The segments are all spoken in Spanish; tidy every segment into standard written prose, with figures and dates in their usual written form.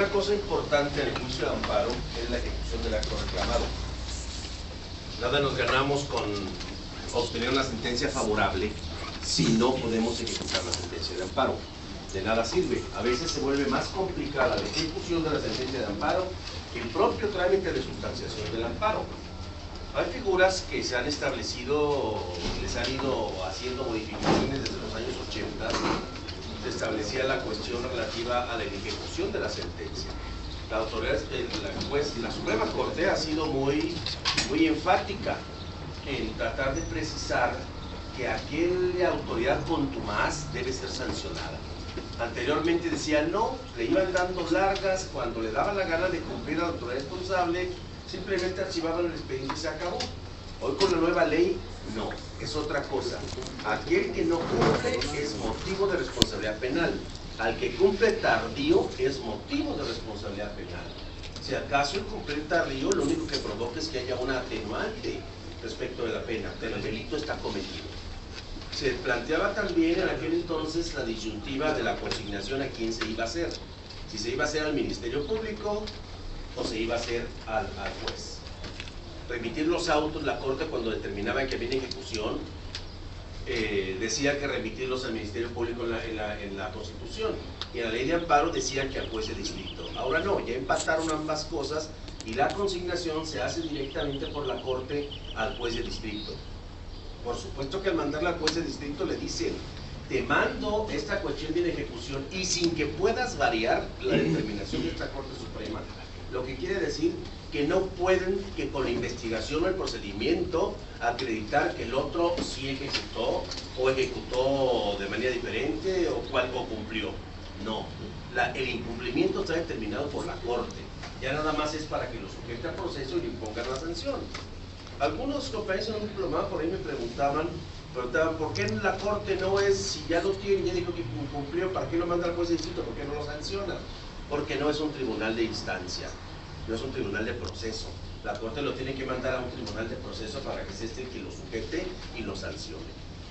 Una cosa importante en el juicio de amparo es la ejecución del acto reclamado. Nada nos ganamos con obtener una sentencia favorable si no podemos ejecutar la sentencia de amparo. De nada sirve. A veces se vuelve más complicada la ejecución de la sentencia de amparo que el propio trámite de sustanciación del amparo. Hay figuras que se han establecido, les han ido haciendo modificaciones desde los años 80. Se establecía la cuestión relativa a la ejecución de la sentencia. La autoridad, la Suprema Corte ha sido muy enfática en tratar de precisar que aquella autoridad contumaz debe ser sancionada. Anteriormente decía no, le iban dando largas, cuando le daba la gana de cumplir a la autoridad responsable, simplemente archivaban el expediente y se acabó. Hoy con la nueva ley, no, es otra cosa. Aquel que no cumple es motivo de responsabilidad penal. Al que cumple tardío es motivo de responsabilidad penal. Si acaso el cumplir tardío lo único que provoca es que haya una atenuante respecto de la pena, pero el delito está cometido. Se planteaba también en aquel entonces la disyuntiva de la consignación a quién se iba a hacer. Si se iba a hacer al Ministerio Público o se iba a hacer al juez. Remitir los autos, la Corte cuando determinaba que había ejecución, decía que remitirlos al Ministerio Público en la Constitución, y en la ley de amparo decía que al juez de distrito. Ahora no, ya empataron ambas cosas y la consignación se hace directamente por la Corte al juez de distrito. Por supuesto que al mandarla al juez de distrito le dicen, te mando esta cuestión de ejecución y sin que puedas variar la determinación de esta Corte Suprema, lo que quiere decir que no pueden, que con la investigación o el procedimiento, acreditar que el otro sí ejecutó, o ejecutó de manera diferente, o cumplió. No, el incumplimiento está determinado por la Corte. Ya nada más es para que lo sujete al proceso y le impongan la sanción. Algunos compañeros en un diplomado por ahí me preguntaban, ¿por qué en la Corte no es, si ya lo tiene, ya dijo que incumplió, ¿para qué lo manda al juez de distrito? ¿Por qué no lo sanciona? Porque no es un tribunal de instancia, no es un tribunal de proceso. La Corte lo tiene que mandar a un tribunal de proceso para que sea este el que lo sujete y lo sancione.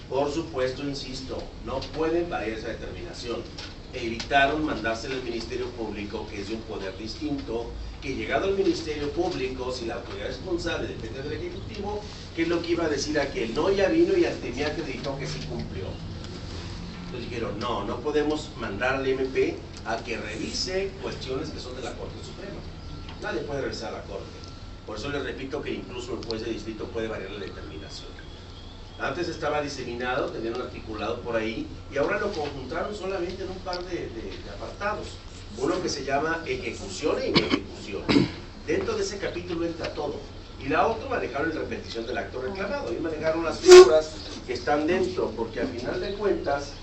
Por supuesto, insisto, no pueden variar esa determinación. Evitaron mandárselo al Ministerio Público, que es de un poder distinto, que llegado al Ministerio Público, si la autoridad responsable depende del Ejecutivo, ¿qué es lo que iba a decir aquel? No, ya vino y ante mí acreditó que sí cumplió. Entonces dijeron, no podemos mandar al MP a que revise cuestiones que son de la Corte Suprema. Nadie puede revisar a la Corte. Por eso les repito que incluso el juez de distrito puede variar la determinación. Antes estaba diseminado, tenían un articulado por ahí, y ahora lo conjuntaron solamente en un par de apartados. Uno que se llama ejecución e inejecución. Dentro de ese capítulo entra todo. Y la otra manejaron la repetición del acto reclamado. Y manejaron las figuras que están dentro, porque a final de cuentas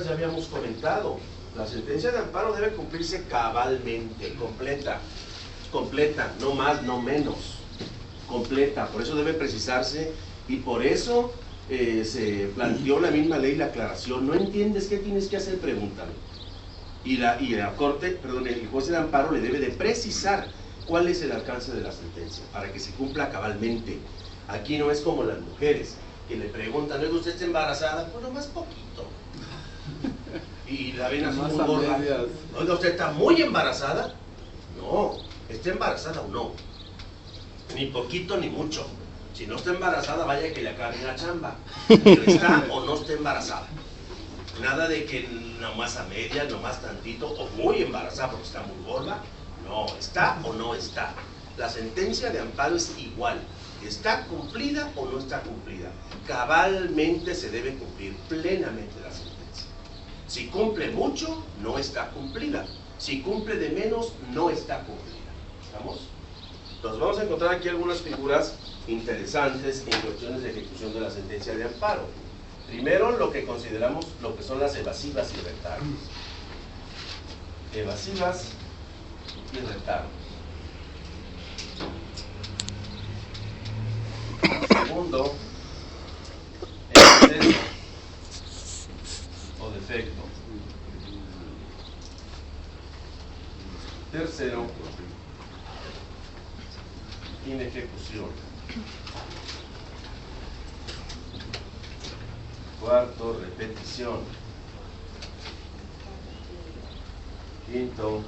ya habíamos comentado, la sentencia de amparo debe cumplirse cabalmente, completa, no más, no menos, completa. Por eso debe precisarse. Y por eso se planteó la misma ley la aclaración. ¿No entiendes qué tienes que hacer? Pregúntame. Y la Corte, perdón, el juez de amparo le debe de precisar cuál es el alcance de la sentencia para que se cumpla cabalmente. Aquí no es como las mujeres que le preguntan, ¿no es que usted está embarazada? Pues nomás poquito. Y la ven así muy gorda. Oiga, ¿usted está muy embarazada? No, ¿está embarazada o no? Ni poquito ni mucho. Si no está embarazada, vaya que le acaben la chamba. Pero está o no está embarazada. Nada de que nomás a medias, nomás tantito, o muy embarazada porque está muy gorda. No, está o no está. La sentencia de amparo es igual. ¿Está cumplida o no está cumplida? Cabalmente se debe cumplir plenamente la sentencia. Si cumple mucho, no está cumplida. Si cumple de menos, no está cumplida. ¿Estamos? Entonces vamos a encontrar aquí algunas figuras interesantes en cuestiones de ejecución de la sentencia de amparo. Primero, lo que consideramos lo que son las evasivas y retardos. Evasivas y retardos. Segundo, exceso o defecto. Tercero, inejecución. Cuarto, repetición. Quinto,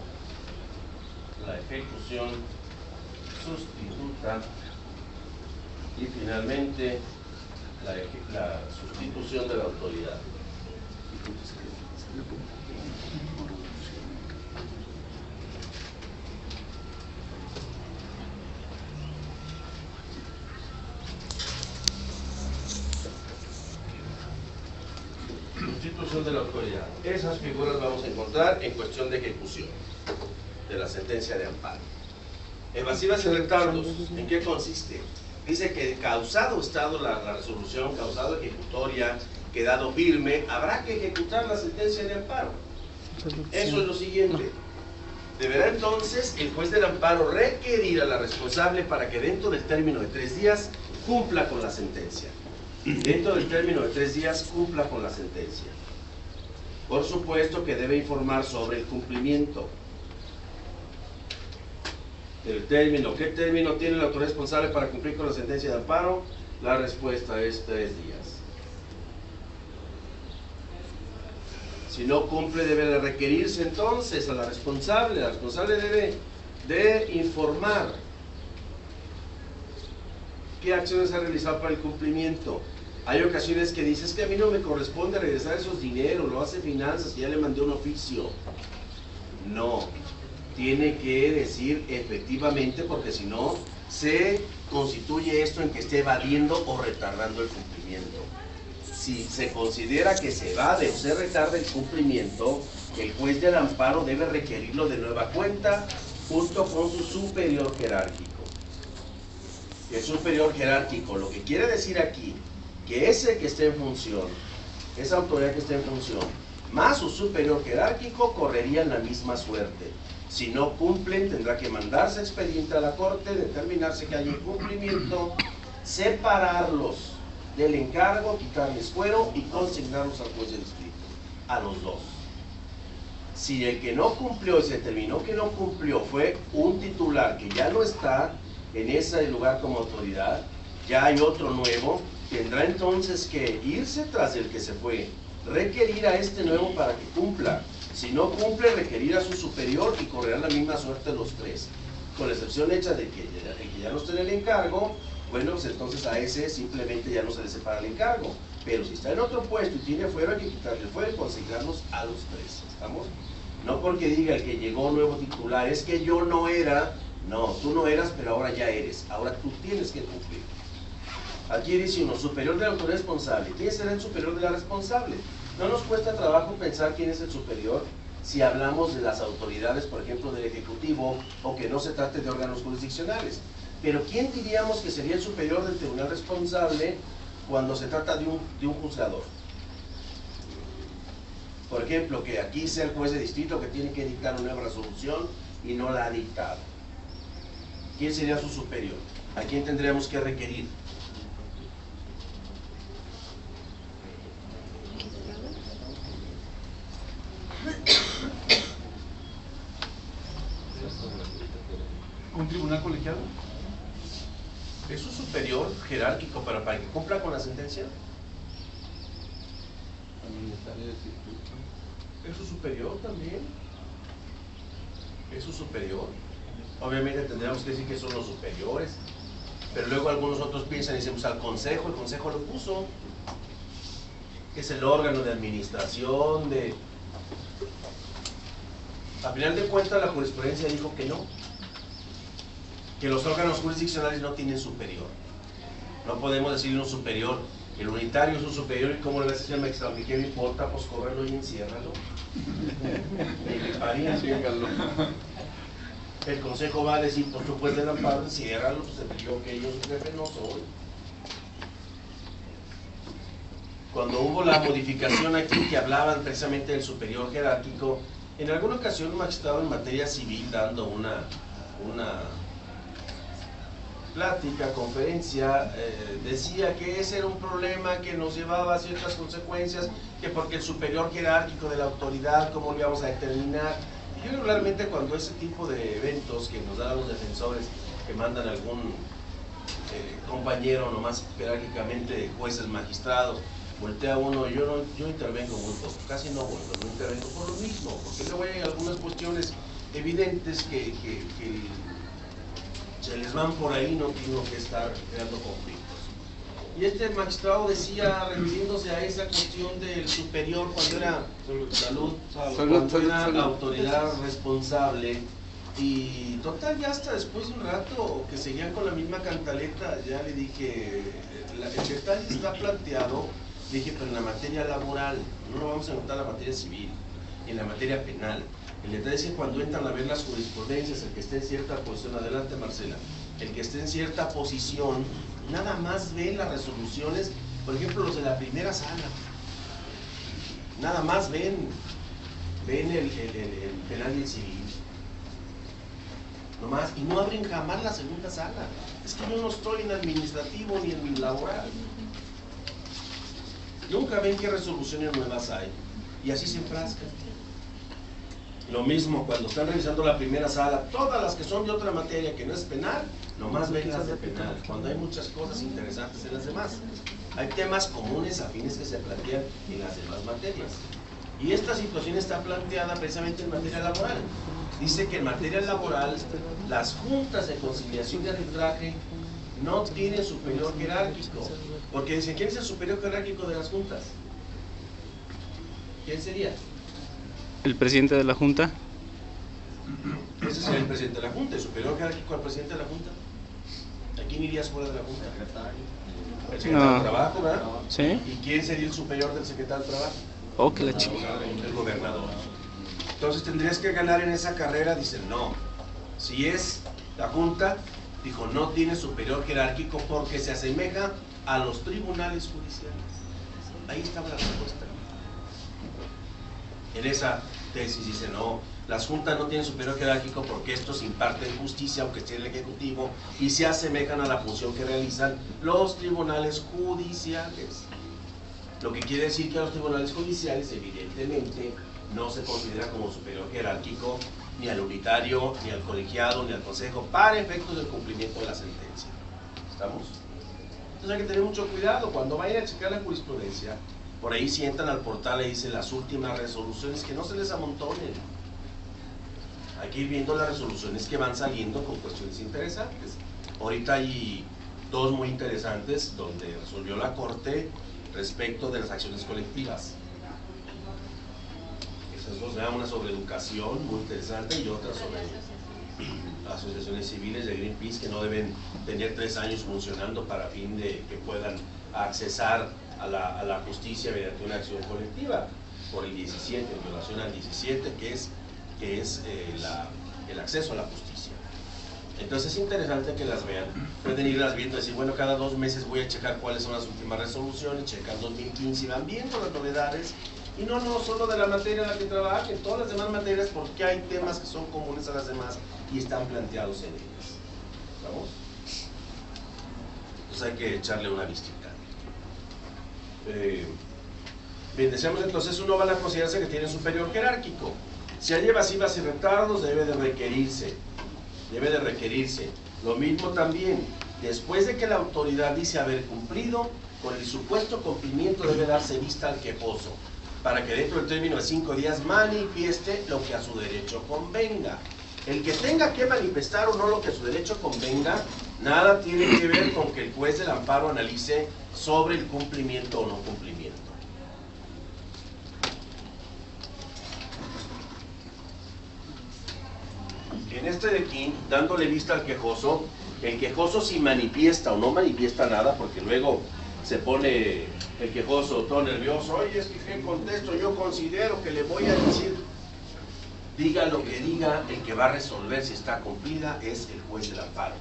la ejecución sustituta y finalmente la sustitución de la autoridad. Sustitución de la autoridad. Esas figuras vamos a encontrar en cuestión de ejecución de la sentencia de amparo. Evasivas y retardos, ¿en qué consiste? Dice que causado estado la resolución, causado ejecutoria, quedado firme, habrá que ejecutar la sentencia de amparo. Eso es lo siguiente. Deberá entonces el juez del amparo requerir a la responsable para que dentro del término de 3 días cumpla con la sentencia. Dentro del término de 3 días cumpla con la sentencia. Por supuesto que debe informar sobre el cumplimiento. El término, ¿qué término tiene la autoridad responsable para cumplir con la sentencia de amparo? La respuesta es 3 días. Si no cumple, debe de requerirse entonces a la responsable. La responsable debe de informar qué acciones ha realizado para el cumplimiento. Hay ocasiones que dices que a mí no me corresponde regresar esos dineros, lo hace finanzas y ya le mandé un oficio. No, tiene que decir efectivamente, porque si no se constituye esto en que esté evadiendo o retardando el cumplimiento. Si se considera que se evade o se retarda el cumplimiento, el juez del amparo debe requerirlo de nueva cuenta junto con su superior jerárquico. El superior jerárquico, lo que quiere decir aquí, que ese que esté en función, esa autoridad que esté en función, más su superior jerárquico, correrían la misma suerte. Si no cumplen, tendrá que mandarse expediente a la corte, determinarse que hay incumplimiento, separarlos del encargo, quitarles fuero y consignarlos al juez de distrito, a los dos. Si el que no cumplió y se determinó que no cumplió fue un titular que ya no está en ese lugar como autoridad, ya hay otro nuevo, tendrá entonces que irse tras el que se fue, requerir a este nuevo para que cumpla. Si no cumple, requerir a su superior y correrán la misma suerte los 3, con la excepción hecha de que ya no esté en el encargo. Bueno, pues entonces a ese simplemente ya no se le separa el encargo, pero si está en otro puesto y tiene fuero, hay que quitarle el fuero y consignarlos a los 3, ¿estamos? No porque diga el que llegó nuevo titular, es que yo no era. No, tú no eras, pero ahora ya eres, ahora tú tienes que cumplir. Aquí dice uno, superior de la autoridad responsable. ¿Quién será el superior de la responsable? No nos cuesta trabajo pensar quién es el superior si hablamos de las autoridades, por ejemplo, del Ejecutivo, o que no se trate de órganos jurisdiccionales. Pero ¿quién diríamos que sería el superior del tribunal responsable cuando se trata de un juzgador? Por ejemplo, que aquí sea el juez de distrito que tiene que dictar una nueva resolución y no la ha dictado. ¿Quién sería su superior? ¿A quién tendríamos que requerir? ¿Un tribunal colegiado? ¿Es su superior jerárquico para que cumpla con la sentencia? ¿Es su superior también? ¿Es su superior? Obviamente tendríamos que decir que son los superiores, pero luego algunos otros piensan y dicen, pues al consejo, el consejo lo puso, que es el órgano de administración, a final de cuentas la jurisprudencia dijo que no, que los órganos jurisdiccionales no tienen superior. No podemos decirle un superior, el unitario es un superior y como le vas a decir al magistrado, ¿qué me importa? Pues córrelo y enciérralo. El consejo va a decir, pues tú puedes del amparo, enciérralo, pues yo que yo su jefe no soy. Cuando hubo la modificación aquí que hablaban precisamente del superior jerárquico, en alguna ocasión un magistrado en materia civil dando una plática, conferencia, decía que ese era un problema que nos llevaba a ciertas consecuencias, que porque el superior jerárquico de la autoridad, ¿cómo lo íbamos a determinar? Y yo regularmente cuando ese tipo de eventos que nos dan los defensores, que mandan algún compañero nomás jerárquicamente de jueces, magistrados, voltea uno, yo intervengo muy poco, casi no vuelvo, no intervengo por lo mismo, porque luego hay algunas cuestiones evidentes que se les van por ahí, no tienen que estar creando conflictos. Y este magistrado decía, refiriéndose a esa cuestión del superior, cuando era cuando era la autoridad responsable, y total, ya hasta después de un rato que seguían con la misma cantaleta, ya le dije, el detalle está planteado, dije, pero en la materia laboral, no lo vamos a encontrar en la materia civil, y en la materia penal. El detalle es que cuando entran a ver las jurisprudencias, el que esté en cierta posición, adelante Marcela, el que esté en cierta posición, nada más ven las resoluciones, por ejemplo los de la primera sala, nada más ven el penal y el civil, nomás, y no abren jamás la segunda sala. Es que yo no estoy en administrativo ni en laboral. Nunca ven qué resoluciones nuevas hay, y así se enfrascan. Lo mismo cuando están revisando la primera sala, todas las que son de otra materia que no es penal, nomás ven las de penal, cuando hay muchas cosas interesantes en las demás. Hay temas comunes, afines que se plantean en las demás materias. Y esta situación está planteada precisamente en materia laboral. Dice que en materia laboral, las juntas de conciliación y arbitraje no tienen superior jerárquico. Porque dicen, ¿quién es el superior jerárquico de las juntas? ¿Quién sería? ¿El presidente de la Junta? Ese sería el presidente de la Junta, el superior jerárquico al presidente de la Junta. ¿A quién irías fuera de la Junta? El secretario del Trabajo, ¿verdad? ¿Sí? ¿Y quién sería el superior del secretario del Trabajo? Oh, que la chica. El gobernador. Entonces tendrías que ganar en esa carrera, dicen no. Si es la Junta, dijo, no tiene superior jerárquico porque se asemeja a los tribunales judiciales. Ahí estaba la respuesta. En esa tesis dice, no, las juntas no tienen superior jerárquico porque estos imparten justicia, aunque esté el Ejecutivo, y se asemejan a la función que realizan los tribunales judiciales. Lo que quiere decir que a los tribunales judiciales, evidentemente, no se considera como superior jerárquico ni al unitario, ni al colegiado, ni al consejo, para efectos del cumplimiento de la sentencia. ¿Estamos? Entonces hay que tener mucho cuidado cuando vayan a checar la jurisprudencia. Por ahí si entran al portal y dicen las últimas resoluciones, que no se les amontonen. Hay que ir viendo las resoluciones que van saliendo con cuestiones interesantes. Ahorita hay dos muy interesantes donde resolvió la Corte respecto de las acciones colectivas. Esas dos, una sobre educación muy interesante y otra sobre asociaciones civiles de Greenpeace que no deben tener 3 años funcionando para fin de que puedan accesar a la justicia mediante una acción colectiva por el 17, en violación al 17, que es el acceso a la justicia. Entonces es interesante que las vean, pueden irlas viendo y decir, bueno, cada 2 meses voy a checar cuáles son las últimas resoluciones, checan 2015 y van viendo las novedades, y no solo de la materia en la que trabajen, todas las demás materias, porque hay temas que son comunes a las demás y están planteados en ellas. ¿Vamos? Entonces hay que echarle una vistita. Bien, decíamos entonces, uno va a considerarse que tiene superior jerárquico. Si hay evasivas y retardos, debe de requerirse. Lo mismo también, después de que la autoridad dice haber cumplido, con el supuesto cumplimiento debe darse vista al quejoso, para que dentro del término de 5 días manifieste lo que a su derecho convenga. El que tenga que manifestar o no lo que a su derecho convenga, nada tiene que ver con que el juez del amparo analice sobre el cumplimiento o no cumplimiento. En este de aquí, dándole vista al quejoso, el quejoso si manifiesta o no manifiesta nada, porque luego se pone el quejoso todo nervioso, oye, es que ¿qué contesto? Yo considero que le voy a decir, diga lo que diga, el que va a resolver si está cumplida es el juez del amparo.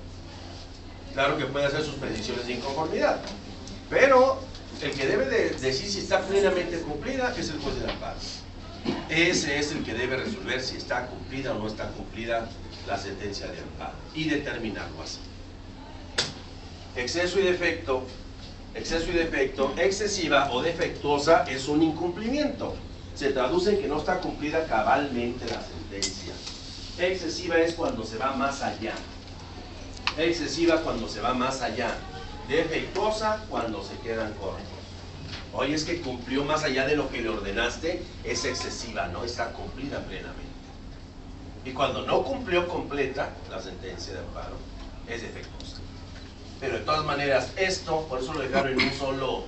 Claro que puede hacer sus peticiones de inconformidad, pero el que debe de decir si está plenamente cumplida es el juez del amparo. Ese es el que debe resolver si está cumplida o no está cumplida la sentencia de amparo y determinarlo así. Exceso y defecto, excesiva o defectuosa es un incumplimiento. Se traduce en que no está cumplida cabalmente la sentencia. Excesiva es cuando se va más allá. Defectuosa cuando se quedan cortos. Oye, es que cumplió más allá de lo que le ordenaste, es excesiva, no está cumplida plenamente. Y cuando no cumplió completa la sentencia de amparo, es defectuosa. Pero de todas maneras, esto, por eso lo dejaron en un solo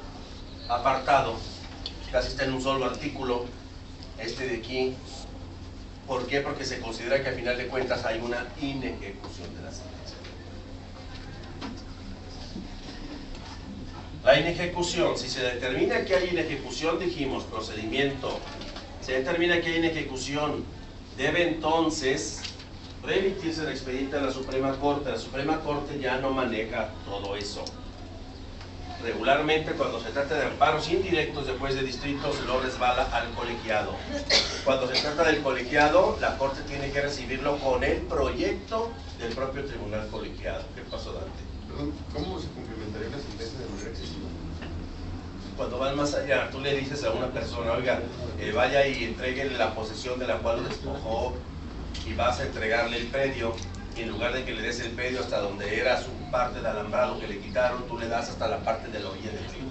apartado, casi está en un solo artículo, este de aquí. ¿Por qué? Porque se considera que al final de cuentas hay una inejecución de la sentencia. La inejecución, si se determina que hay inejecución, dijimos, procedimiento, se determina que hay inejecución, debe entonces remitirse el expediente a la Suprema Corte. La Suprema Corte ya no maneja todo eso. Regularmente, cuando se trata de amparos indirectos de juez de distrito, se lo resbala al colegiado. Cuando se trata del colegiado, la Corte tiene que recibirlo con el proyecto del propio tribunal colegiado. ¿Qué pasó, Dante? Perdón, ¿cómo se complementaría una sentencia de manera excesiva? Cuando van más allá, tú le dices a una persona, oiga, vaya y entréguele la posesión de la cual lo despojó y vas a entregarle el predio, y en lugar de que le des el predio hasta donde era su parte de alambrado que le quitaron, tú le das hasta la parte de la orilla del río.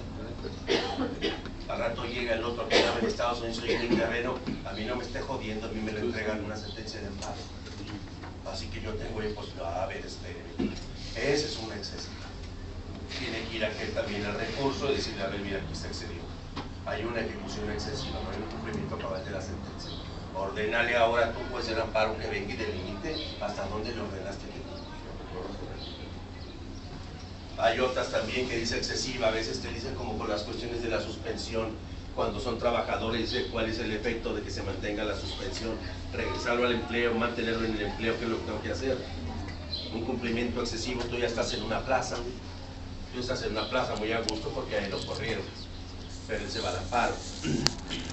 Al rato llega el otro que estaba en Estados Unidos y dice, terreno, a mí no me esté jodiendo, a mí me lo entregan una sentencia de amparo. Así que yo tengo imposible. A ver, espéreme. Ese es un exceso. Tiene que ir aquel también al recurso y decirle, a ver, mira, aquí se excedió. Hay una ejecución excesiva, no hay un cumplimiento cabal de la sentencia. Ordénale ahora tú, juez del amparo, que venga y delimite hasta dónde le ordenaste que hay otras también que dice excesiva, a veces te dicen como con las cuestiones de la suspensión, cuando son trabajadores, dice cuál es el efecto de que se mantenga la suspensión, regresarlo al empleo, mantenerlo en el empleo, ¿qué es lo que tengo que hacer? Un cumplimiento excesivo, tú ya estás en una plaza, muy a gusto porque ahí lo corrieron, pero él se va al amparo,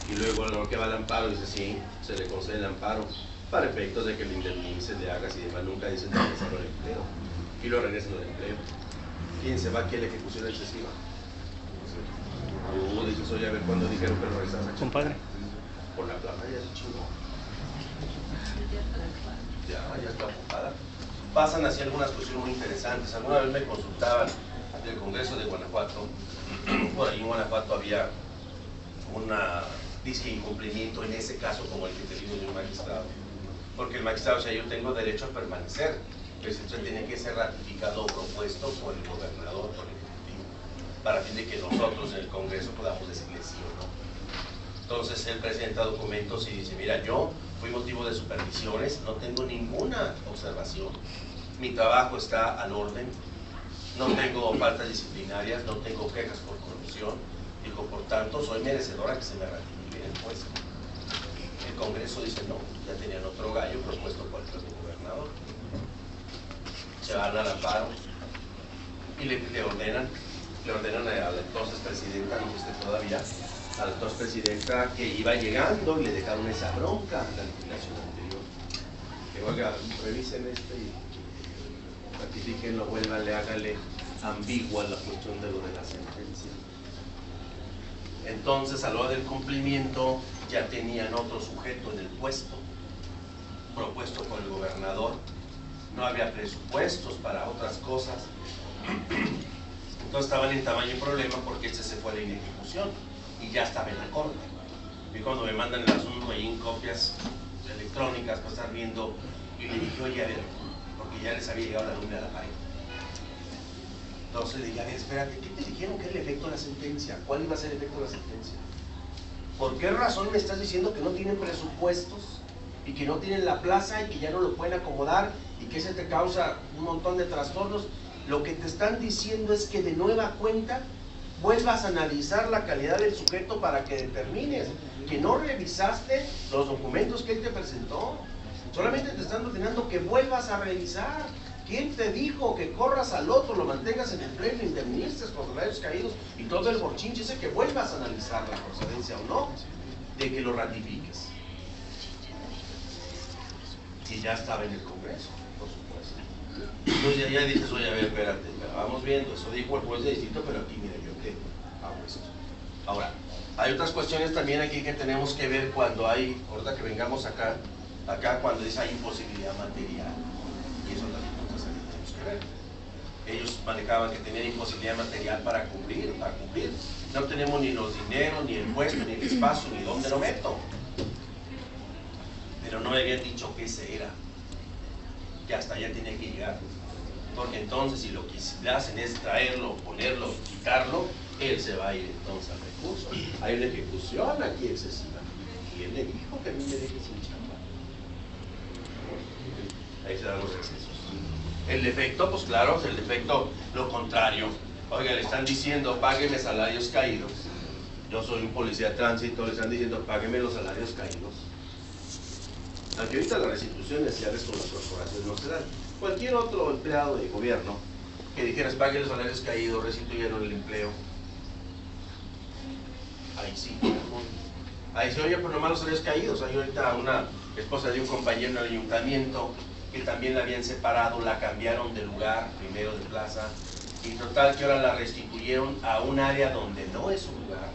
y luego lo que va al amparo dice sí, se le concede el amparo, para efectos de que le indemnice, le hagas y demás, nunca dicen regresarlo al empleo, y lo regresan al empleo. ¿Quién se va aquí a la ejecución excesiva? Dices, oye, a ver, ¿cuándo dijeron que lo regresas a Compadre. Por la plaza ya se chingó. Ya está ocupada. Pasan así algunas cuestiones muy interesantes. Alguna vez me consultaban del Congreso de Guanajuato. Por ahí en Guanajuato había una disque incumplimiento en ese caso como el que te digo de un magistrado. Porque el magistrado, o sea, yo tengo derecho a permanecer. Pues entonces tiene que ser ratificado o propuesto por el gobernador, por el ejecutivo, para fin de que nosotros en el Congreso podamos decirle sí o no. Entonces él presenta documentos y dice, mira, yo fui motivo de supervisiones, no tengo ninguna observación, mi trabajo está al orden, no tengo faltas disciplinarias, no tengo quejas por corrupción, dijo, por tanto, soy merecedora que se me ratifique el puesto. El Congreso dice, no, ya tenían otro gallo propuesto por el propio gobernador. Se van al amparo y le ordenan a la entonces presidenta, no sé todavía, a la entonces presidenta que iba llegando y le dejaron esa bronca a la legislación anterior. Que oiga, revisen y ratifiquenlo, vuélvanle, háganle ambigua la cuestión de lo de la sentencia. Entonces, a la hora del cumplimiento, ya tenían otro sujeto en el puesto, propuesto por el gobernador. No había presupuestos para otras cosas, entonces estaban en tamaño problema porque este se fue a la inejecución y ya estaba en la corte. Y cuando me mandan el asunto ahí en copias electrónicas para estar viendo, y le dije, oye, a ver, porque ya les había llegado la lumbre a la pared. Entonces le dije, a ver, espérate, ¿qué te dijeron que era el efecto de la sentencia? ¿Cuál iba a ser el efecto de la sentencia? ¿Por qué razón me estás diciendo que no tienen presupuestos y que no tienen la plaza y que ya no lo pueden acomodar y que se te causa un montón de trastornos? Lo que te están diciendo es que de nueva cuenta vuelvas a analizar la calidad del sujeto para que determines que no revisaste los documentos que él te presentó. Solamente te están ordenando que vuelvas a revisar. ¿Quién te dijo que corras al otro, lo mantengas en el pleno, indemnices por salarios caídos y todo el borchinche ese, que vuelvas a analizar la procedencia o no de que lo ratifiques? Y ya estaba en el Congreso, por supuesto. Entonces ya dices, oye, a ver, espérate, vamos viendo, eso dijo el juez de distrito, pero aquí mira, yo qué hago esto. Ahora, hay otras cuestiones también aquí que tenemos que ver cuando hay, ahorita que vengamos acá cuando dice hay imposibilidad material, y eso también tenemos que ver. Ellos manejaban que tenían imposibilidad material para cumplir. No tenemos ni los dineros, ni el puesto, ni el espacio, ni dónde lo meto. pero no me habían dicho que ese era, que hasta allá tenía que llegar, porque entonces si lo que hacen es traerlo, ponerlo, quitarlo, él se va a ir entonces al recurso. Hay una ejecución aquí excesiva. ¿Quién le dijo que a mí me deje sin chamba? Ahí se dan los excesos. El defecto, pues claro, el defecto lo contrario. Oiga, le están diciendo, págueme salarios caídos. Yo soy un policía de tránsito, le están diciendo, págueme los salarios caídos. Aunque ahorita las restituciones sociales con las corporaciones no se dan. Cualquier otro empleado de gobierno que dijeras, pague los salarios caídos, restituyeron el empleo. Ahí sí. Ahí sí, oye, pues nomás los salarios caídos. Hay ahorita una esposa de un compañero en el ayuntamiento que también la habían separado, la cambiaron de lugar, primero de plaza, y total que ahora la restituyeron a un área donde no es su lugar.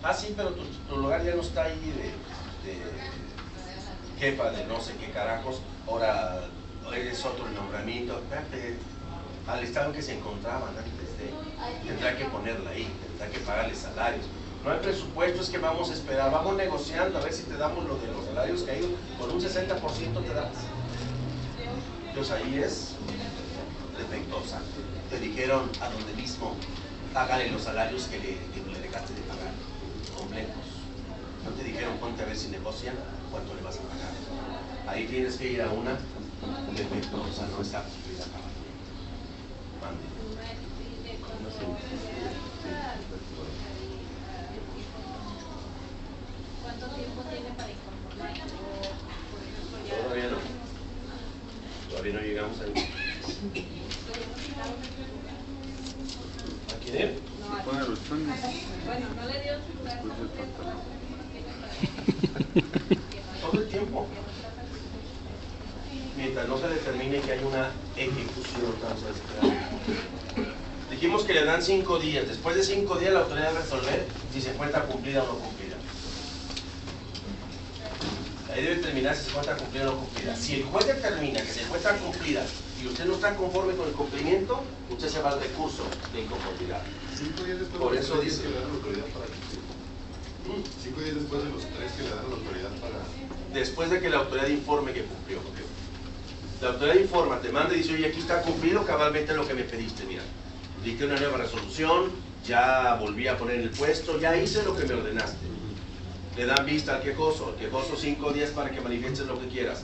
Ah, sí, pero tu lugar ya no está ahí de jefa de no sé qué carajos, ahora es otro nombramiento. Espérate, al estado en que se encontraban antes de, tendrá que ponerla ahí, tendrá que pagarle salarios. No hay presupuesto, es que vamos a esperar, vamos negociando a ver si te damos lo de los salarios caídos, con un 60% te das. Entonces ahí es defectuosa. Te dijeron a donde mismo, págale los salarios que le dejaste de pagar, completos. No te dijeron, ponte a ver si negocian, cuánto le vas a pagar. Ahí tienes que ir a una defectuosa, no está cumplida. Mande. ¿Cuánto tiempo tiene para incorporar? Todavía no. Todavía no llegamos ahí. ¿A quién es? Bueno, no le dio su lugar. Todo el tiempo. Mientras no se determine que hay una ejecución, dijimos que le dan 5 días. Después de 5 días la autoridad debe resolver si se encuentra cumplida o no cumplida. Ahí debe determinar si se encuentra cumplida o no cumplida. Si el juez determina que se encuentra cumplida y usted no está conforme con el cumplimiento, usted se va al recurso de inconformidad. 5 días después Por de eso los 3 dice que le dan la autoridad para cumplir. 5 días después de los 3 que le dan la autoridad para... Después de que la autoridad informe que cumplió. La autoridad informa, te manda y dice, oye, aquí está cumplido cabalmente lo que me pediste, mira. Dicté una nueva resolución, ya volví a poner el puesto, ya hice lo que me ordenaste. Le dan vista al quejoso 5 días para que manifiestes lo que quieras.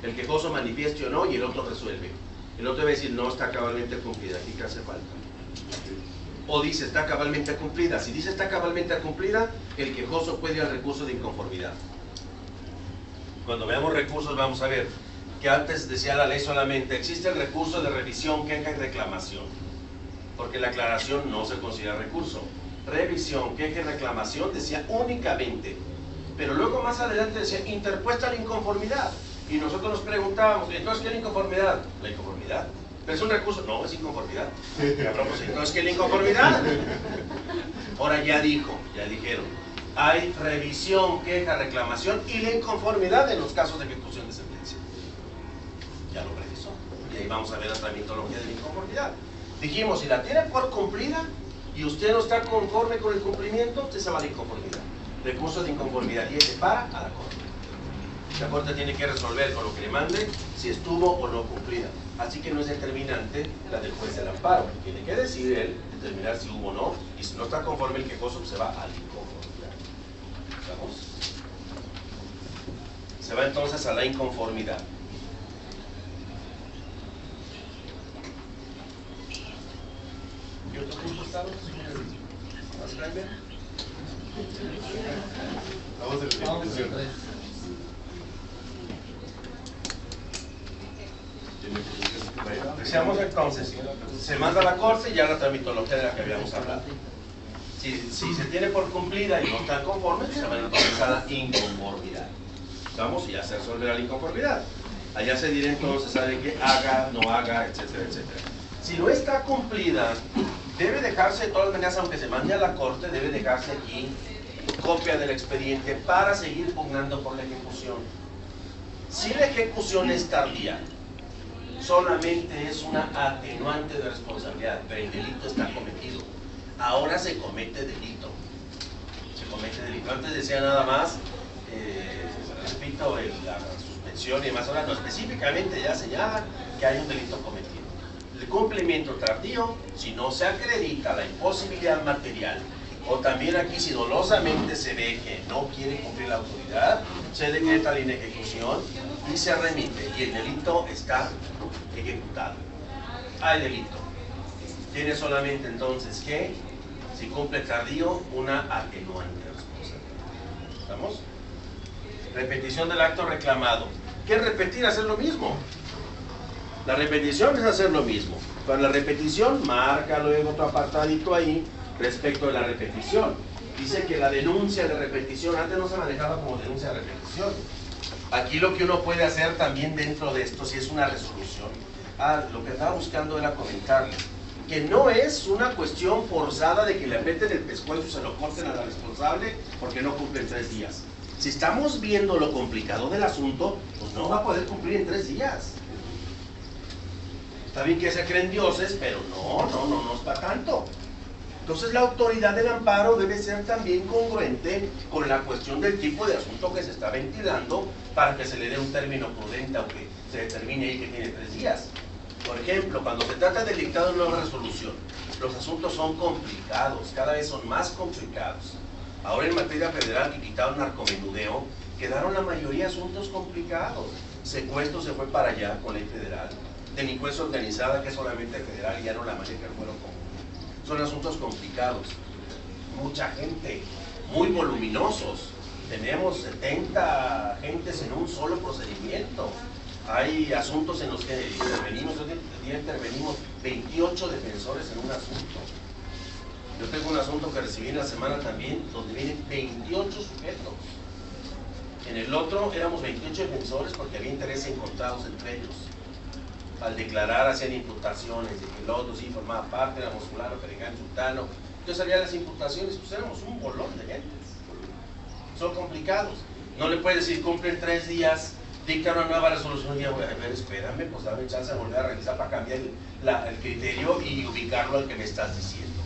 El quejoso manifieste o no y el otro resuelve. El otro va a decir, no está cabalmente cumplida, aquí que hace falta. O dice, está cabalmente cumplida. Si dice está cabalmente cumplida, el quejoso puede ir al recurso de inconformidad. Cuando veamos recursos vamos a ver que antes decía la ley solamente, existe el recurso de revisión, queja y reclamación. Porque la aclaración no se considera recurso. Revisión, queja y reclamación decía únicamente. Pero luego más adelante decía interpuesta la inconformidad. Y nosotros nos preguntábamos, entonces ¿qué es la inconformidad? La inconformidad. ¿Pero es un recurso? No, es inconformidad. Entonces ¿qué es la inconformidad? Ahora ya dijeron, hay revisión, queja, reclamación y la inconformidad en los casos de ejecución de sentencia. Ya lo precisó. Y ahí vamos a ver la tramitología de la inconformidad. Dijimos, si la tiene por cumplida y usted no está conforme con el cumplimiento, usted se va a la inconformidad. Recurso de inconformidad y se para a la Corte. La Corte tiene que resolver con lo que le mande si estuvo o no cumplida. Así que no es determinante la del juez del amparo. Tiene que decir él, determinar si hubo o no, y si no está conforme el quejoso, se va a la inconformidad. ¿Vamos? Se va entonces a la inconformidad. ¿Y otro punto está? ¿Más Jaime? Vamos a la ejecución. Bueno, deseamos entonces, se manda a la corte y ya la tramitología de la que habíamos hablado. Si se tiene por cumplida y no están conformes, se va entonces a la inconformidad. Vamos, y ya se resolverá la inconformidad. Allá se dirá entonces, ¿sabe qué? Haga, no haga, etcétera, etcétera. Si no está cumplida, debe dejarse, de todas maneras, aunque se mande a la corte, debe dejarse aquí copia del expediente para seguir pugnando por la ejecución. Si la ejecución es tardía, solamente es una atenuante de responsabilidad, pero el delito está cometido. Ahora se comete delito. Se comete delito. Antes decía nada más repito, la suspensión y demás, ahora no específicamente ya señala que hay un delito cometido. El cumplimiento tardío, si no se acredita la imposibilidad material, o también aquí si dolosamente se ve que no quiere cumplir la autoridad, se decreta la inejecución y se remite, y el delito está ejecutado. Hay delito. Tiene solamente entonces que, si cumple tardío, una atenuante responsabilidad. ¿Estamos? Repetición del acto reclamado. ¿Qué es repetir? Hacer lo mismo. La repetición es hacer lo mismo. Para la repetición, marca luego otro apartadito ahí respecto de la repetición. Dice que la denuncia de repetición, antes no se manejaba como denuncia de repetición. Aquí lo que uno puede hacer también dentro de esto, si es una resolución. Lo que estaba buscando era comentarle que no es una cuestión forzada de que le aprieten el pescuezo y se lo corten a la responsable porque no cumple en 3 días. Si estamos viendo lo complicado del asunto, pues no va a poder cumplir en 3 días. Está bien que se creen dioses, pero no es para tanto. Entonces la autoridad del amparo debe ser también congruente con la cuestión del tipo de asunto que se está ventilando para que se le dé un término prudente, aunque se determine ahí que tiene 3 días. Por ejemplo, cuando se trata de dictado de nueva resolución, los asuntos son complicados, cada vez son más complicados. Ahora en materia federal que quitaron narcomenudeo, quedaron la mayoría de asuntos complicados. Secuestro se fue para allá con ley federal. Delincuencia organizada, que es solamente federal, y ya no la maneja el fuero común. Son asuntos complicados. Mucha gente, muy voluminosos. Tenemos 70 agentes en un solo procedimiento. Hay asuntos en los que intervenimos 28 defensores en un asunto. Yo tengo un asunto que recibí en la semana también, donde vienen 28 sujetos. En el otro éramos 28 defensores porque había intereses encontrados entre ellos. Al declarar hacían imputaciones de que el otro sí formaba parte, éramos fulano, perengano, sultano. Entonces salían las imputaciones, pues éramos un bolón de gentes. Son complicados. No le puedes decir cumplen 3 días, dicta una nueva resolución y a ver, espérame, pues dame chance de volver a revisar para cambiar el criterio y ubicarlo al que me estás diciendo.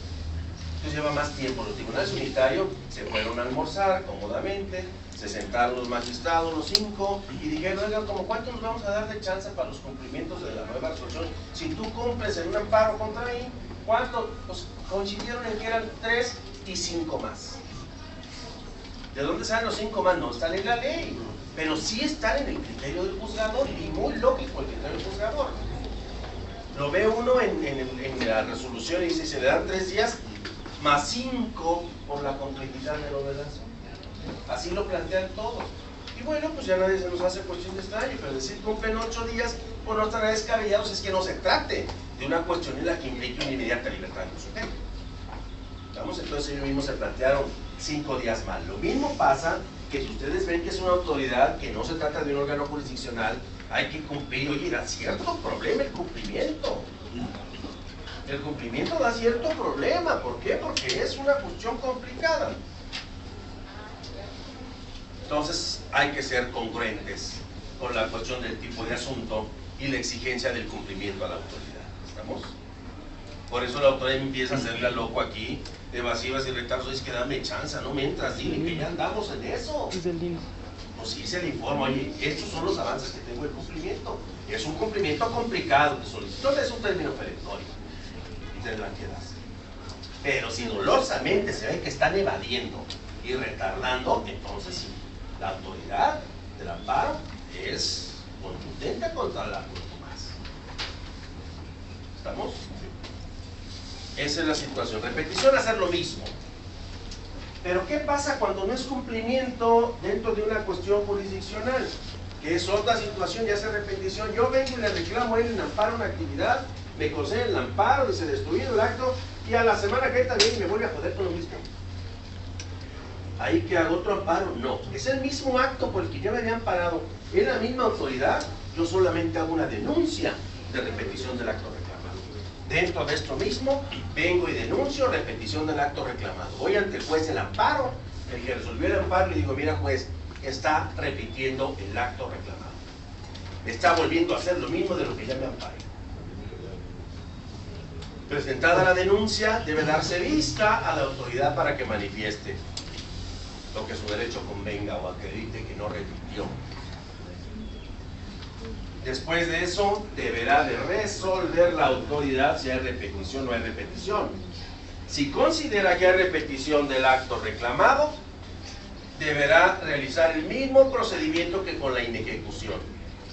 Entonces lleva más tiempo. Los tribunales unitarios se fueron a almorzar cómodamente, se sentaron los magistrados, los 5, y dijeron, oigan, ¿cómo cuánto nos vamos a dar de chance para los cumplimientos de la nueva resolución? Si tú cumples en un amparo contra ahí, ¿cuánto? Pues coincidieron en que eran 3 y 5 más. ¿De dónde salen los 5 más? No están en la ley, pero sí están en el criterio del juzgador, y muy lógico el criterio del juzgador. Lo ve uno en la resolución y dice, se le dan 3 días más 5 por la complejidad de lo del asunto. Así lo plantean todos. Y bueno, pues ya nadie se nos hace cuestión de extraño, pero decir cumplen 8 días por no estar descabellados es que no se trate de una cuestión en la que implique una inmediata libertad del sujeto. ¿Vamos? Entonces ellos mismos se plantearon 5 días más. Lo mismo pasa que si ustedes ven que es una autoridad, que no se trata de un órgano jurisdiccional, hay que cumplir. Oye, da cierto problema el cumplimiento. El cumplimiento da cierto problema. ¿Por qué? Porque es una cuestión complicada. Entonces hay que ser congruentes con la cuestión del tipo de asunto y la exigencia del cumplimiento a la autoridad. ¿Estamos? Por eso la autoridad empieza a hacerle a loco aquí, evasivas y retardos. Es que dame chance, no mientras, dile que ya andamos en eso. Pues sí, se le informa, oye, estos son los avances que tengo del cumplimiento. Es un cumplimiento complicado, te solicito, es un término perentorio y tendrán que darse. Pero si dolorosamente se ve que están evadiendo y retardando, entonces sí, la autoridad del amparo es contundente contra la más. ¿Estamos? Esa es la situación. Repetición, hacer lo mismo. Pero ¿qué pasa cuando no es cumplimiento dentro de una cuestión jurisdiccional? Que es otra situación, ya hace repetición. Yo vengo y le reclamo a él en amparo una actividad, me concede el amparo, dice destruido el acto, y a la semana que también me vuelve a joder con lo mismo. ¿Ahí que hago otro amparo? No. Es el mismo acto por el que yo me había amparado. Es la misma autoridad, yo solamente hago una denuncia de repetición del acto reclamado. Dentro de esto mismo, vengo y denuncio repetición del acto reclamado. Voy ante el juez del amparo, el que resolvió el amparo, y le digo, mira juez, está repitiendo el acto reclamado. Está volviendo a hacer lo mismo de lo que ya me amparé. Presentada la denuncia, debe darse vista a la autoridad para que manifieste. lo que su derecho convenga o acredite que no repitió. Después de eso, deberá de resolver la autoridad si hay repetición o no hay repetición. Si considera que hay repetición del acto reclamado, deberá realizar el mismo procedimiento que con la inejecución.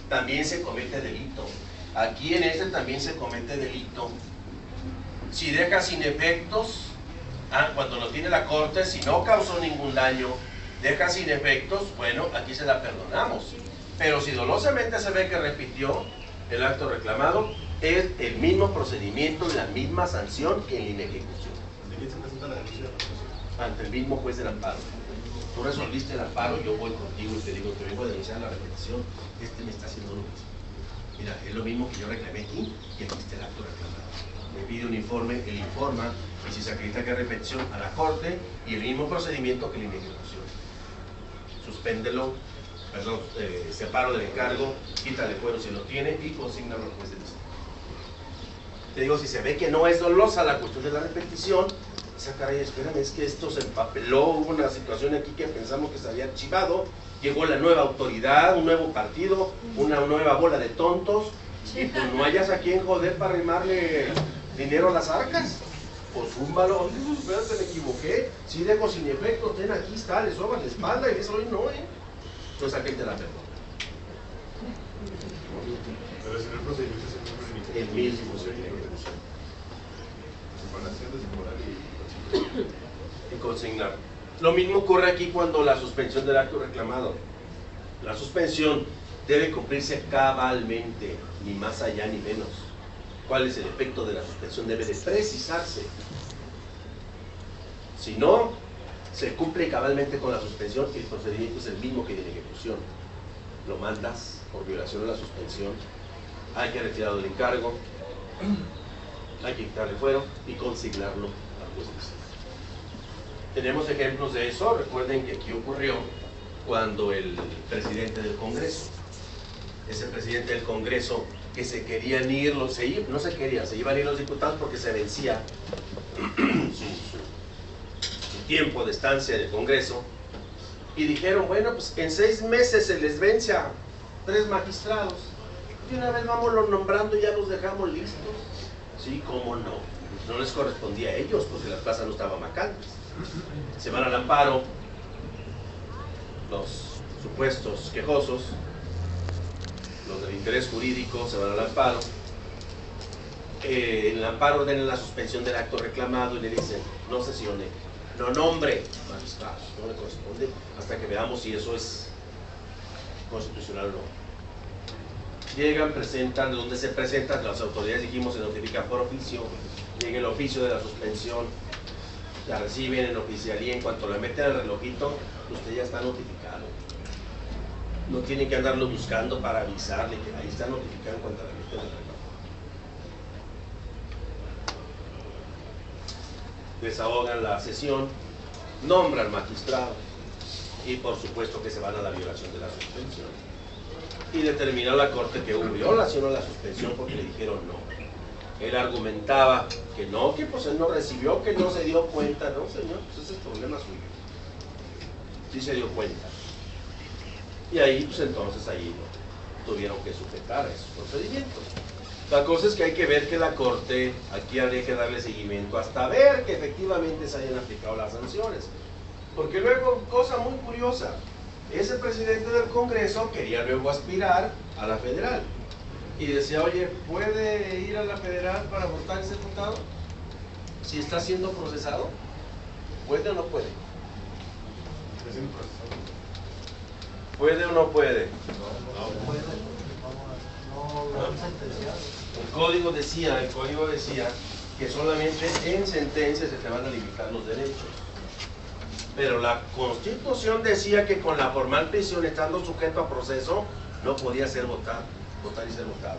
También se comete delito. Aquí en este también se comete delito. Si deja sin efectos, cuando lo tiene la corte, si no causó ningún daño, deja sin efectos, bueno, aquí se la perdonamos. Pero si dolosamente se ve que repitió el acto reclamado, es el mismo procedimiento y la misma sanción que en la inejecución. ¿De quién se presenta la denuncia? Ante el mismo juez del amparo. Tú resolviste el amparo, yo voy contigo y te digo, te vengo a denunciar la repetición, me está haciendo lo mismo. Mira, es lo mismo que yo reclamé aquí, que existe el acto reclamado. Me pide un informe, él informa, y si se acredita que hay repetición, a la corte, y el mismo procedimiento que la inejecución. Suspéndelo, perdón, separo del encargo, quítale fuero si lo tiene y consígnalo al juez de distrito. Te digo, si se ve que no es dolosa la cuestión de la repetición, caray, espérame, es que esto se empapeló, hubo una situación aquí que pensamos que se había archivado, llegó la nueva autoridad, un nuevo partido, una nueva bola de tontos, y pues no hayas a quien joder para arrimarle dinero a las arcas. Pues un valor, espérate, me equivoqué, si dejo sin efecto, ten aquí está, le sobas la espalda y eso hoy no, Entonces aquí te la perdono. Pero si no el procedimiento es El mismo procedimiento. Separación, desemborar Y consignar. Lo mismo ocurre aquí cuando la suspensión del acto reclamado. La suspensión debe cumplirse cabalmente, ni más allá ni menos. ¿Cuál es el efecto de la suspensión? Debe de precisarse. Si no se cumple cabalmente con la suspensión, el procedimiento es el mismo que de ejecución. Lo mandas por violación a la suspensión, hay que retirarlo del encargo, hay que quitarle fuero y consignarlo al juez. Tenemos ejemplos de eso. Recuerden que aquí ocurrió cuando el presidente del Congreso, ese presidente del Congreso que se querían ir, se iban a ir los diputados porque se vencía su tiempo de estancia del Congreso, y dijeron, bueno, pues en 6 meses se les vence a 3 magistrados, y una vez vamos nombrando y ya los dejamos listos. Sí, cómo no, no les correspondía a ellos porque las plazas no estaban vacantes. Se van al amparo los supuestos quejosos, los del interés jurídico se van al amparo. En el amparo ordenan la suspensión del acto reclamado y le dicen, no sesione, no nombre magistrados, no le corresponde hasta que veamos si eso es constitucional o no. Llegan, presentan, de donde se presentan, las autoridades dijimos se notifican por oficio, llega el oficio de la suspensión, la reciben en oficialía, en cuanto la meten al relojito, usted ya está notificado. No tienen que andarlo buscando para avisarle que ahí está notificado en cuanto la meten al reloj. Desahogan la sesión, nombran magistrado y por supuesto que se van a la violación de la suspensión. Y determinó la corte que hubo violación a la suspensión porque le dijeron no. Él argumentaba que no, que pues él no recibió, que no se dio cuenta. No, señor, pues ese es el problema suyo. Sí se dio cuenta. Y ahí, pues entonces ahí tuvieron que sujetar a esos procedimientos. La cosa es que hay que ver que la corte aquí habría que darle seguimiento hasta ver que efectivamente se hayan aplicado las sanciones. Porque luego, cosa muy curiosa, ese presidente del Congreso quería luego aspirar a la federal. Y decía, oye, ¿puede ir a la federal para votar ese diputado? Si está siendo procesado, ¿puede o no puede? ¿Puede o no puede? El código decía que solamente en sentencia se te van a limitar los derechos. Pero la Constitución decía que con la formal prisión, estando sujeto a proceso, no podía ser votar y ser votado.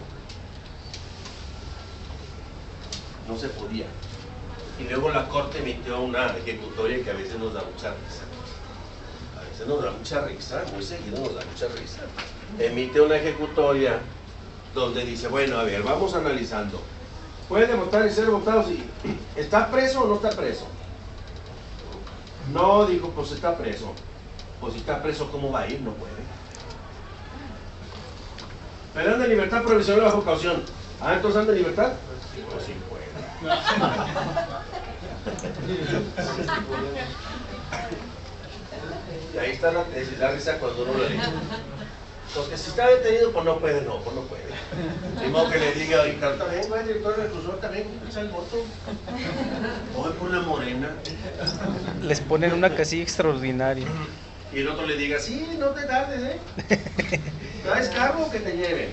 No se podía. Y luego la Corte emitió una ejecutoria que a veces nos da mucha risa. A veces nos da mucha risa, muy seguido nos da mucha risa. Emite una ejecutoria donde dice, bueno, a ver, vamos analizando. ¿Puede votar y ser votado si está preso o no está preso? No, dijo, pues está preso. Pues si está preso, ¿cómo va a ir? No puede. Pero anda en libertad provisional bajo caución. Ah, entonces anda en libertad. Pues sí puede. Y ahí está la risa cuando uno lo lee. Porque si está detenido, pues no puede, no, pues no puede. Ni modo que le diga ahorita, también, va el director del reclusor, también, echa el voto. Voy por una morena. Les ponen una casilla extraordinaria. Y el otro le diga, sí, no te tardes, ¿traes carro o que te lleven?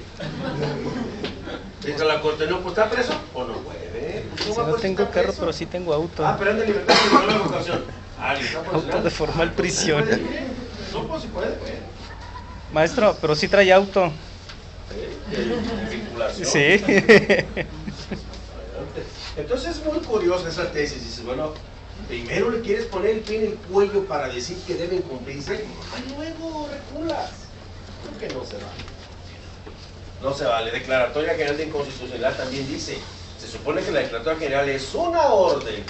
Dice la corte, no, pues está preso o no puede. Pues, Si no tengo carro, pero sí tengo auto. Ah, pero anda en libertad de la vocación. Ah, libertad Auto provisional. de formal Ah, prisión. pues, no, pues si puede, puede. Maestro, pero sí trae auto. De vinculación. Sí. Entonces es muy curiosa esa tesis. Dice, bueno, primero le quieres poner el pie en el cuello para decir que deben cumplirse, y luego reculas. Creo que no se vale. No se vale. Declaratoria General de Inconstitucionalidad también dice, se supone que la Declaratoria General es una orden.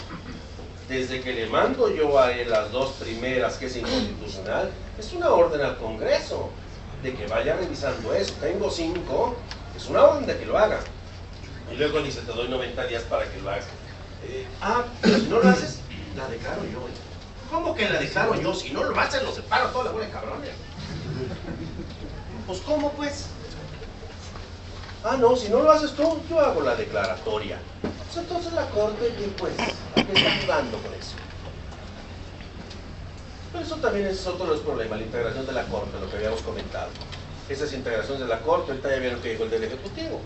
Desde que le mando yo a él las dos primeras, que es inconstitucional, es una orden al Congreso de que vaya revisando eso. Tengo 5, es una orden de que lo haga. Y luego dice, te doy 90 días para que lo hagas. Pero si no lo haces, la declaro yo. ¿Cómo que la declaro yo? Si no lo haces, lo separo toda la bola de cabrones. Pues, ¿cómo pues? No, si no lo haces tú, yo hago la declaratoria. Pues entonces la corte, ¿qué pues? ¿A qué está jugando con eso? Pero eso también es otro de los problemas, la integración de la corte, lo que habíamos comentado. Esas integraciones de la corte, ahorita ya vieron que llegó el del Ejecutivo.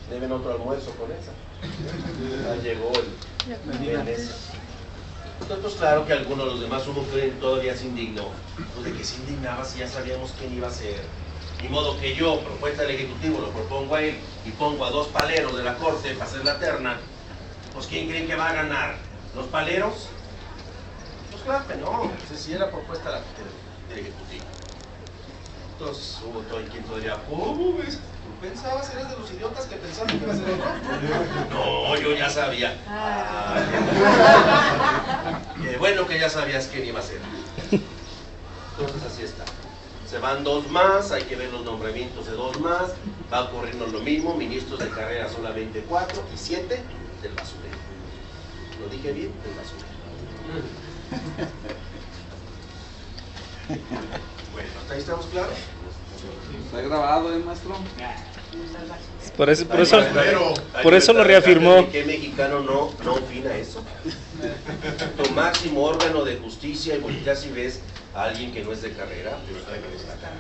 Deben otro almuerzo con esa. Ya llegó el Venecia. Entonces, claro que algunos de los demás hubo que todavía se indignó. Pues de que se indignaba si ya sabíamos quién iba a ser. Ni modo que yo, propuesta del Ejecutivo, lo propongo a él y pongo a 2 paleros de la Corte para hacer la terna. Pues ¿quién creen que va a ganar? ¿Los paleros? Pues claro que no. Esa sí era propuesta del Ejecutivo. Entonces hubo todo quien todavía, ¿cómo ves? ¿Tú pensabas? ¿Eres de los idiotas que pensaban que iba a ser otro? No, yo ya sabía. Qué bueno que ya sabías quién iba a ser. Entonces así está. Se van 2 más, hay que ver los nombramientos de 2 más, va a ocurrirnos lo mismo, ministros de carrera solamente 4 y 7 del basurero. ¿Lo dije bien? Del basurero. Bueno, ¿hasta ahí estamos claros? Está grabado, maestro. Por eso lo reafirmó. ¿Qué mexicano no opina eso? Tu máximo órgano de justicia, y volteas y ves a alguien que no es de carrera, pues hay que destacar.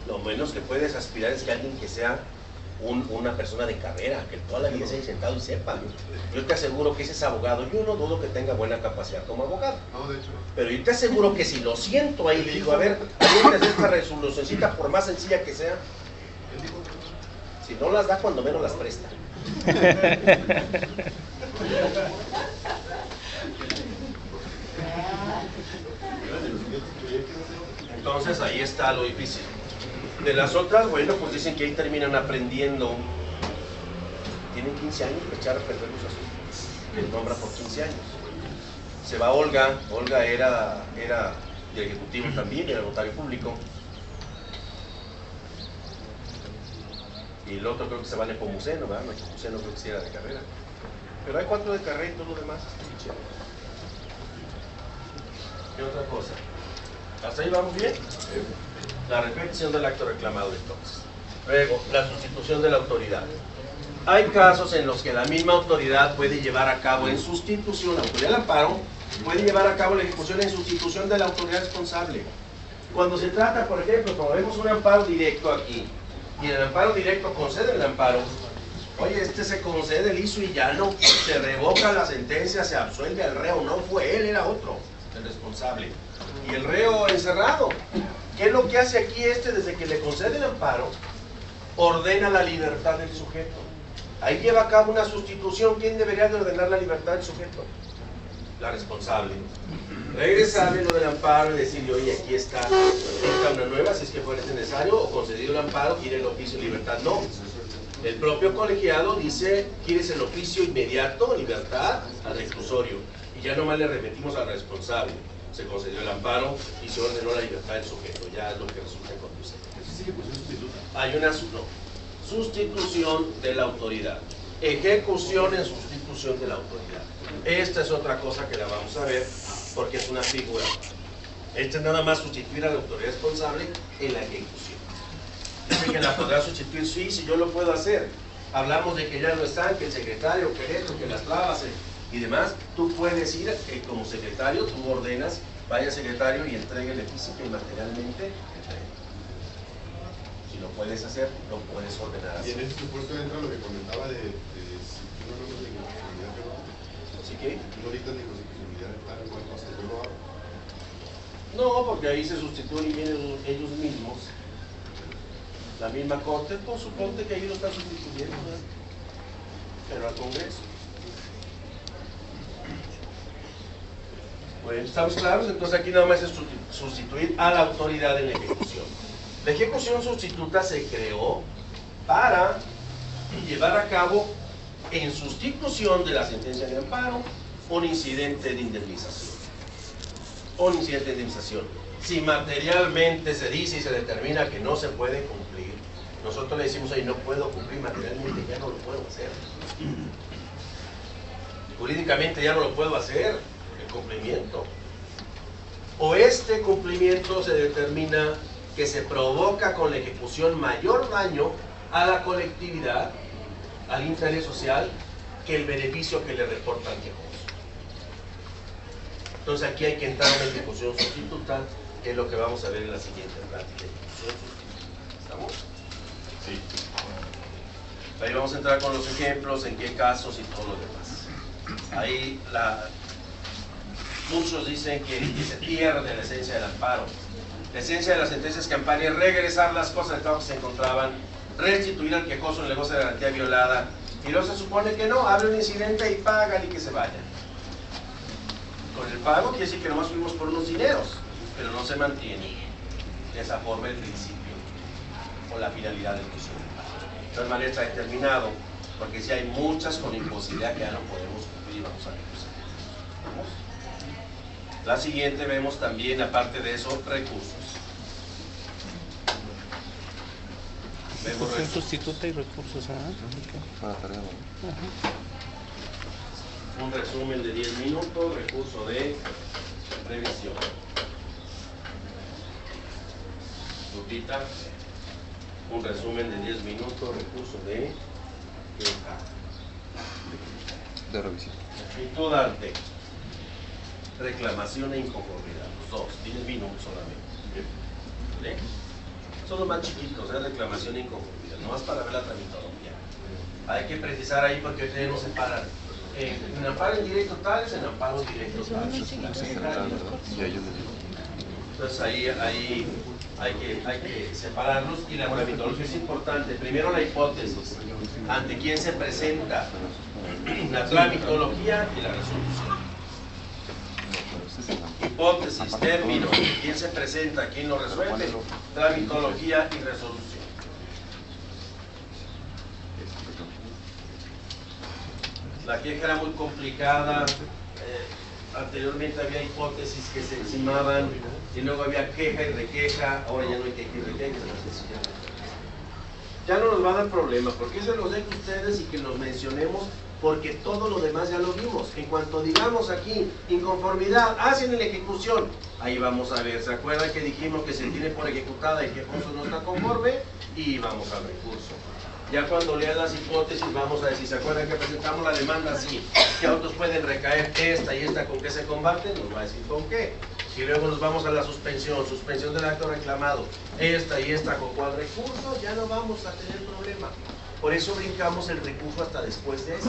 Lo menos que puedes aspirar es que alguien que sea una persona de carrera, que toda la vida se haya sentado y sepa. Yo te aseguro que ese es abogado. Yo no dudo que tenga buena capacidad como abogado. No, de hecho. Pero yo te aseguro que si lo siento ahí, digo, a ver, ¿tienes esta resolucióncita, por más sencilla que sea? Si no las da, cuando menos las presta. Entonces ahí está lo difícil. De las otras, bueno, pues dicen que ahí terminan aprendiendo. Tienen 15 años para echar a perder los asuntos. Les nombra por 15 años. Se va Olga. Olga era del Ejecutivo también, era notario público. Y el otro creo que se va Nepomuceno, ¿verdad? Nepomuceno creo que sí era de carrera. Pero hay 4 de carrera y todo lo demás. ¿Qué otra cosa? ¿Hasta ahí vamos bien? La repetición del acto reclamado entonces. Luego, la sustitución de la autoridad. Hay casos en los que la misma autoridad puede llevar a cabo en sustitución, la autoridad del amparo, puede llevar a cabo la ejecución en sustitución de la autoridad responsable. Cuando se trata, por ejemplo, como vemos un amparo directo aquí, y en el amparo directo concede el amparo, oye, este se concede liso y llano, se revoca la sentencia, se absuelve al reo, no fue él, era otro, el responsable. Y el reo encerrado. ¿Qué es lo que hace aquí desde que le concede el amparo? Ordena la libertad del sujeto. Ahí lleva a cabo una sustitución. ¿Quién debería de ordenar la libertad del sujeto? La responsable. Regresarle lo del amparo y decirle, oye, aquí está, dicta una nueva, si es que fuera necesario, o concedido el amparo, quiere el oficio de libertad. No. El propio colegiado dice, ¿quieres el oficio inmediato, libertad, al reclusorio? Y ya nomás le repetimos al responsable. se concedió el amparo y se ordenó la libertad del sujeto. Ya es lo que resulta en conducente. ¿Sí sigue posición sustituta? Hay una sustitución de la autoridad, ejecución en sustitución de la autoridad. Esta es otra cosa que la vamos a ver porque es una figura. Esta es nada más sustituir a la autoridad responsable en la ejecución. Dice que la podrá sustituir, sí, si yo lo puedo hacer. Hablamos de que ya no están, que el secretario, que esto, que las trabas y demás. Tú puedes ir como secretario, tú ordenas, vaya secretario y entréguele física y materialmente. Si lo puedes hacer, lo puedes ordenar Y así. en ese supuesto entra lo que comentaba de si tú no logras de inconstitucionalidad, pero ¿Así que? si tú no dictas de inconstitucionalidad, tal cual cosa, yo lo hago. No, porque ahí se sustituyen ellos mismos. La misma corte, pues suponte que ahí lo está sustituyendo, ¿verdad? Pero al Congreso. Bueno, ¿estamos claros? Entonces aquí nada más es sustituir a la autoridad en la ejecución. La ejecución sustituta se creó para llevar a cabo, en sustitución de la sentencia de amparo, un incidente de indemnización. Un incidente de indemnización. Si materialmente se dice y se determina que no se puede cumplir, nosotros le decimos ahí, no puedo cumplir materialmente, ya no lo puedo hacer. Jurídicamente ya no lo puedo hacer, el cumplimiento. O este cumplimiento se determina que se provoca con la ejecución mayor daño a la colectividad, al interés social, que el beneficio que le reporta al quejoso. Entonces aquí hay que entrar a una ejecución sustituta, que es lo que vamos a ver en la siguiente plática. ¿Estamos? Sí. Ahí vamos a entrar con los ejemplos, en qué casos y todo lo demás. Ahí muchos dicen que se pierde la esencia del amparo. La esencia de las sentencias que amparan es regresar las cosas de trabajo que se encontraban, restituir al quejoso el negocio de garantía violada, y luego se supone que no, abre un incidente y pagan y que se vayan. Con el pago quiere decir que nomás fuimos por unos dineros, pero no se mantiene de esa forma el principio o la finalidad del juicio. De todas maneras está determinado, porque si hay muchas con imposibilidad que ya no podemos cumplir y vamos a ver. ¿Vamos? La siguiente vemos también, aparte de eso, recursos. Vemos Ejecución recursos. sustituta y recursos. Para tarea. Un resumen de 10 minutos, recurso de revisión. Lupita, un resumen de 10 minutos, recurso de queja. De revisión. Y tú, Dante, reclamación e inconformidad, los dos, 10 minutos solamente. ¿Vale? Son los más chiquitos, reclamación e inconformidad, nomás para ver la tramitología. Hay que precisar ahí porque ustedes no separan. En amparo indirecto tales, en amparo directo tales. Entonces ahí hay que separarlos, y la tramitología es importante. Primero la hipótesis, ante quién se presenta, la tramitología y la resolución. Hipótesis, término, quién se presenta, quién lo resuelve, tramitología y resolución. La queja era muy complicada, anteriormente había hipótesis que se encimaban y luego había queja y requeja, ahora ya no hay queja y requeja, ya no nos va a dar problema, porque se los dejo a ustedes y que los mencionemos, porque todo lo demás ya lo vimos. En cuanto digamos aquí inconformidad, hacen en la ejecución, ahí vamos a ver. ¿Se acuerdan que dijimos que se tiene por ejecutada y que el quejoso no está conforme? Y vamos al recurso. Ya cuando lean las hipótesis vamos a decir, ¿se acuerdan que presentamos la demanda así? ¿Qué autos pueden recaer esta y esta con qué se combaten? Nos va a decir con qué. Y luego nos vamos a la suspensión del acto reclamado, esta y esta con cuál recurso, ya no vamos a tener problema. Por eso brincamos el recurso hasta después de esto.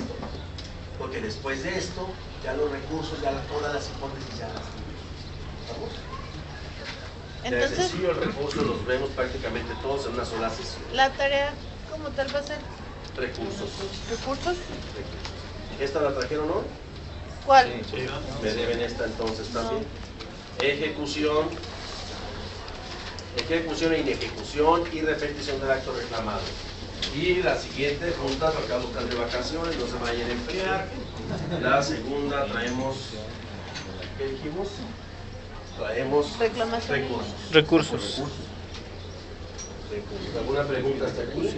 Porque después de esto, ya los recursos, ya todas las hipótesis ya las tenemos. ¿Vamos? Entonces, De sencillo, el recurso los vemos prácticamente todos en una sola sesión. la tarea como tal va a ser Recursos. recursos. ¿Esta la trajeron hoy? ¿Cuál? Me deben esta entonces también. Ejecución e inejecución y repetición del acto reclamado. Y la siguiente junta, porque acá están de vacaciones, no se vayan a emplear. La segunda traemos, ¿qué dijimos? traemos Reclamación. recursos. Recursos. ¿Alguna pregunta hasta aquí?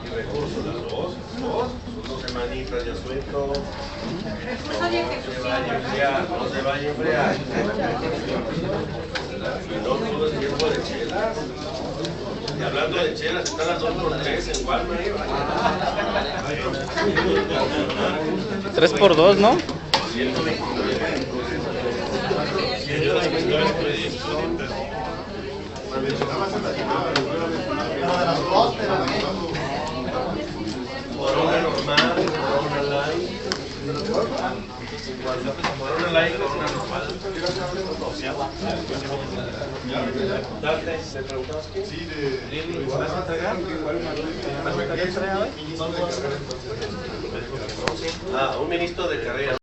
Y recursos, las dos, son 2 semanitas de asueto. No se vaya a enfriar. No todo el tiempo de chelas. Y hablando de chelas, están las 2 por 3 en Walmart. 3x2, ¿no? 129 pesos. Corona normal, Corona light. Corona light, Corona normal. Darte, ¿te preguntabas qué? Sí, de... Lili, ¿vas a entregar? ¿Vas a entregar entrega hoy? Un ministro de carrera.